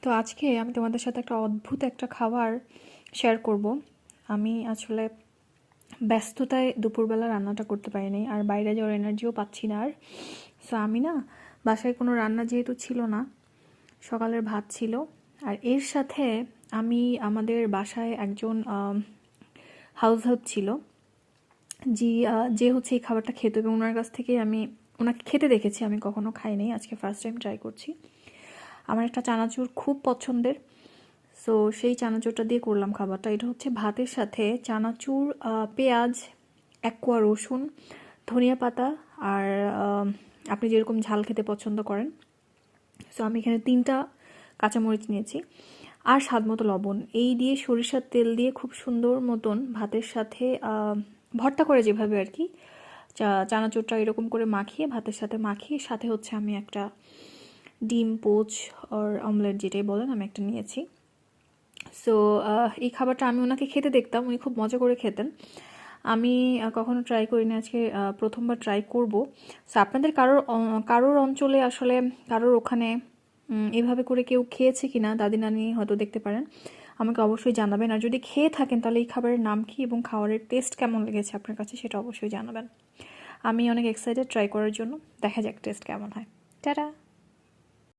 তো আজকে আমি তোমাদের সাথে একটা অদ্ভুত একটা খাবার শেয়ার করব। আমি আসলে ব্যস্ততায় দুপুরবেলা রান্নাটা করতে পারিনি, আর বাইরে যাওয়ার এনার্জিও পাচ্ছি না। আর সো আমি না, বাসায় কোনো রান্না যেহেতু ছিল না, সকালের ভাত ছিল, আর এর সাথে আমি আমাদের বাসায় একজন হাউস হেল্প ছিল, যে হচ্ছে এই খাবারটা খেত, এবং ওনার কাছ থেকে আমি ওনাকে খেতে দেখেছি, আমি কখনো খাইনি, আজকে ফার্স্ট টাইম ট্রাই করছি। আমার একটা চানাচুর খুব পছন্দের, সো সেই চানাচুরটা দিয়ে করলাম খাবারটা। এটা হচ্ছে ভাতের সাথে চানাচুর, পেঁয়াজ, এক কোয়া রসুন, ধনিয়া পাতা, আর আপনি যেরকম ঝাল খেতে পছন্দ করেন। সো আমি এখানে 3টা কাঁচামরিচ নিয়েছি, আর স্বাদ মতো লবণ। এই দিয়ে সরিষার তেল দিয়ে খুব সুন্দর মতন ভাতের সাথে ভর্তা করে যেভাবে আর কি, চানাচুরটা এরকম করে মাখিয়ে ভাতের সাথে মাখিয়ে, সাথে হচ্ছে আমি একটা ডিম পোচ আর অমলেট যেটাই বলেন, আমি একটা নিয়েছি। সো এই খাবারটা আমি ওনাকে খেতে দেখতাম, উনি খুব মজা করে খেতেন। আমি কখনো ট্রাই করিনি, আজকে প্রথমবার ট্রাই করব। সো আপনাদের কারোর অঞ্চলে আসলে, কারোর ওখানে এভাবে করে কেউ খেয়েছে কিনা, দাদি নানি হয়তো দেখতে পারেন, আমাকে অবশ্যই জানাবেন। আর যদি খেয়ে থাকেন তাহলে এই খাবারের নাম কি এবং খাবারের টেস্ট কেমন লেগেছে আপনার কাছে, সেটা অবশ্যই জানাবেন। আমি অনেক এক্সাইটেড ট্রাই করার জন্য। দেখা যাক টেস্ট কেমন হয়। টাটা।